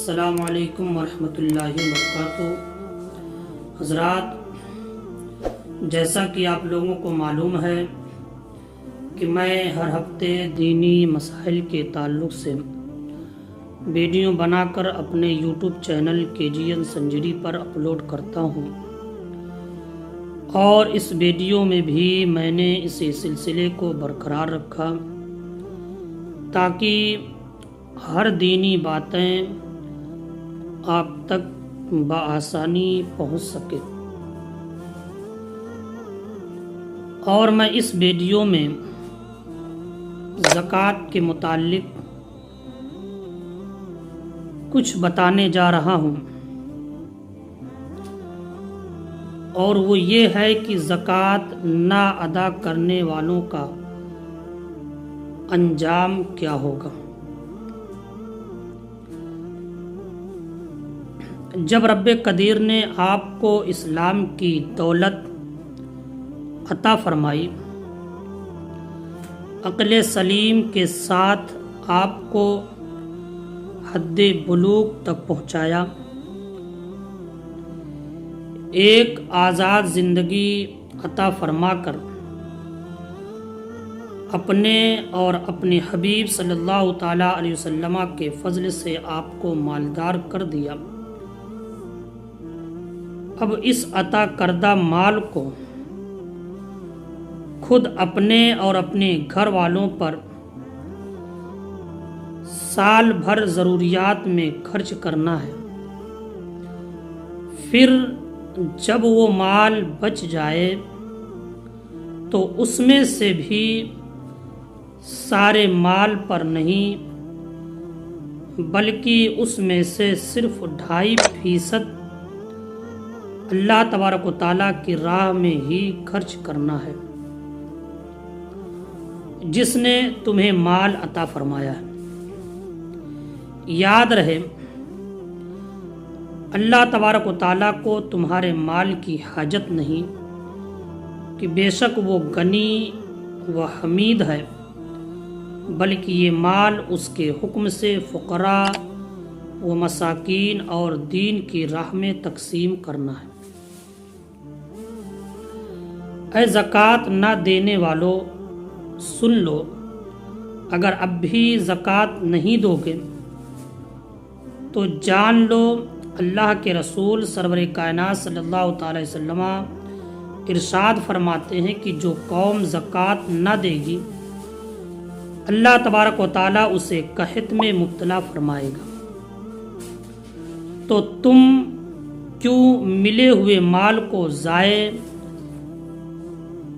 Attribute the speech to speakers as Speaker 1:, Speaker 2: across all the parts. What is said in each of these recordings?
Speaker 1: السلام علیکم ورحمۃ اللہ وبرکاتہ۔ حضرات، جیسا کہ آپ لوگوں کو معلوم ہے کہ میں ہر ہفتے دینی مسائل کے تعلق سے ویڈیو بنا کر اپنے یوٹیوب چینل KGN سنجری پر اپلوڈ کرتا ہوں، اور اس ویڈیو میں بھی میں نے اسی سلسلے کو برقرار رکھا تاکہ ہر دینی باتیں آپ تک بآسانی پہنچ سکے۔ اور میں اس ویڈیو میں زکوٰۃ کے متعلق کچھ بتانے جا رہا ہوں، اور وہ یہ ہے کہ زکوٰۃ نہ ادا کرنے والوں کا انجام کیا ہوگا۔ جب رب قدیر نے آپ کو اسلام کی دولت عطا فرمائی، عقل سلیم کے ساتھ آپ کو حد بلوغ تک پہنچایا، ایک آزاد زندگی عطا فرما کر اپنے اور اپنے حبیب صلی اللہ تعالیٰ علیہ وسلم کے فضل سے آپ کو مالدار کر دیا، اب اس عطا کردہ مال کو خود اپنے اور اپنے گھر والوں پر سال بھر ضروریات میں خرچ کرنا ہے۔ پھر جب وہ مال بچ جائے تو اس میں سے بھی سارے مال پر نہیں، بلکہ اس میں سے صرف 2.5% اللہ تبارک و تعالیٰ کی راہ میں ہی خرچ کرنا ہے، جس نے تمہیں مال عطا فرمایا ہے۔ یاد رہے، اللہ تبارک و تعالیٰ کو تمہارے مال کی حاجت نہیں، کہ بے شک وہ غنی و حمید ہے، بلکہ یہ مال اس کے حکم سے فقراء و مساکین اور دین کی راہ میں تقسیم کرنا ہے۔ اے زکوٰۃ نہ دینے والوں، سن لو، اگر اب بھی زکوٰۃ نہیں دو گے تو جان لو اللہ کے رسول سرور کائنات صلی اللہ تعالی وسلم ارشاد فرماتے ہیں کہ جو قوم زکوٰۃ نہ دے گی، اللہ تبارک و تعالیٰ اسے قحط میں مبتلا فرمائے گا۔ تو تم کیوں ملے ہوئے مال کو ضائع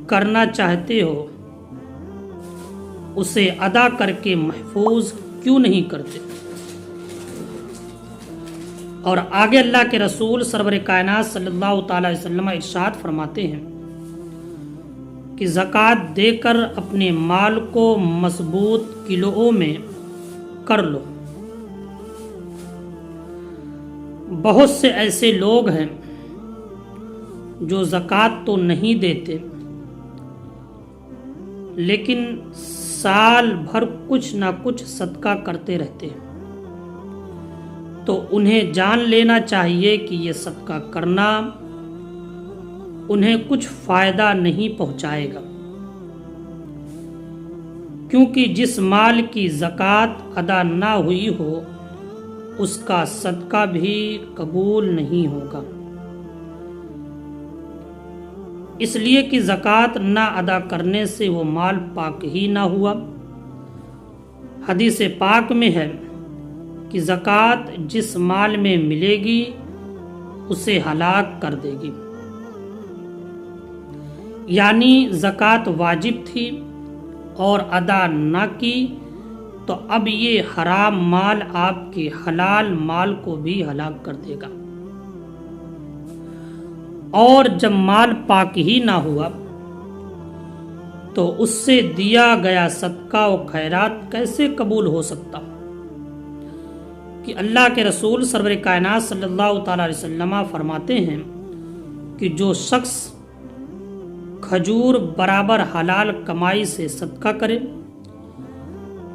Speaker 1: کرنا چاہتے ہو؟ اسے ادا کر کے محفوظ کیوں نہیں کرتے؟ اور آگے اللہ کے رسول سرور کائنات صلی اللہ تعالی وسلم ارشاد فرماتے ہیں کہ زکوٰۃ دے کر اپنے مال کو مضبوط کلوؤں میں کر لو۔ بہت سے ایسے لوگ ہیں جو زکوٰۃ تو نہیں دیتے، لیکن سال بھر کچھ نہ کچھ صدقہ کرتے رہتے ہیں، تو انہیں جان لینا چاہیے کہ یہ صدقہ کرنا انہیں کچھ فائدہ نہیں پہنچائے گا، کیونکہ جس مال کی زکوٰۃ ادا نہ ہوئی ہو اس کا صدقہ بھی قبول نہیں ہوگا، اس لیے کہ زکوٰۃ نہ ادا کرنے سے وہ مال پاک ہی نہ ہوا۔ حدیث پاک میں ہے کہ زکوٰۃ جس مال میں ملے گی اسے ہلاک کر دے گی، یعنی زکوٰۃ واجب تھی اور ادا نہ کی تو اب یہ حرام مال آپ کے حلال مال کو بھی ہلاک کر دے گا، اور جب مال پاک ہی نہ ہوا تو اس سے دیا گیا صدقہ و خیرات کیسے قبول ہو سکتا؟ کہ اللہ کے رسول سرور کائنات صلی اللہ تعالی علیہ وسلم فرماتے ہیں کہ جو شخص کھجور برابر حلال کمائی سے صدقہ کرے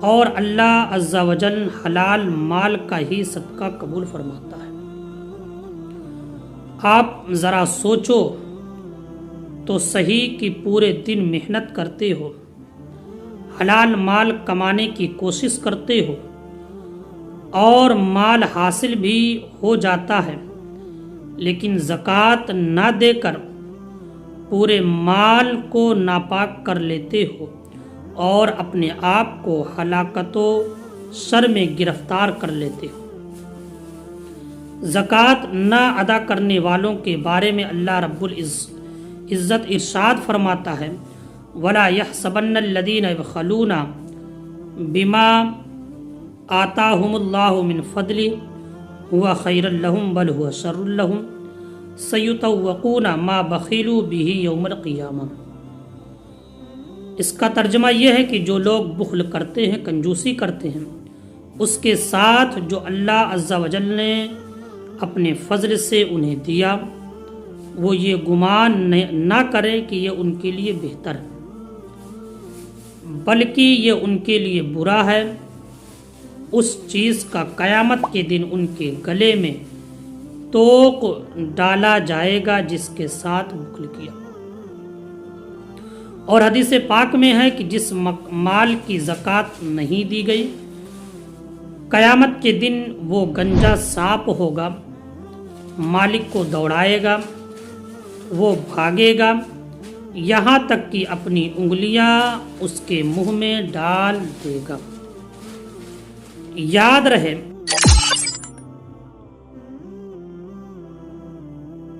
Speaker 1: اور اللہ عز و جل حلال مال کا ہی صدقہ قبول فرماتا ہے۔ آپ ذرا سوچو تو صحیح کہ پورے دن محنت کرتے ہو، حلال مال کمانے کی کوشش کرتے ہو اور مال حاصل بھی ہو جاتا ہے، لیکن زکوٰۃ نہ دے کر پورے مال کو ناپاک کر لیتے ہو اور اپنے آپ کو ہلاکت و شر میں گرفتار کر لیتے ہو۔ زکوٰۃ نہ ادا کرنے والوں کے بارے میں اللہ رب العزت ارشاد فرماتا ہے، وَلَا يَحْسَبَنَّ الَّذِينَ يَبْخَلُونَ بِمَا آتَاهُمُ اللَّهُ مِنْ فَضْلِهِ هُوَ خَيْرٌ لَهُمْ بَلْ هُوَ شَرٌّ لَهُمْ سَيُطَوَّقُونَ مَا بَخِلُوا بِهِ يَوْمَ الْقِيَامَةِ۔ اس کا ترجمہ یہ ہے کہ جو لوگ بخل کرتے ہیں، کنجوسی کرتے ہیں، اس کے ساتھ جو اللہ عز و جل نے اپنے فضل سے انہیں دیا، وہ یہ گمان نہ کرے کہ یہ ان کے لیے بہتر ہے، بلکہ یہ ان کے لیے برا ہے۔ اس چیز کا قیامت کے دن ان کے گلے میں توق ڈالا جائے گا جس کے ساتھ بخل کیا۔ اور حدیث پاک میں ہے کہ جس مال کی زکوٰۃ نہیں دی گئی، قیامت کے دن وہ گنجا سانپ ہوگا، مالک کو دوڑائے گا، وہ بھاگے گا یہاں تک کہ اپنی انگلیاں اس کے منہ میں ڈال دے گا۔ یاد رہے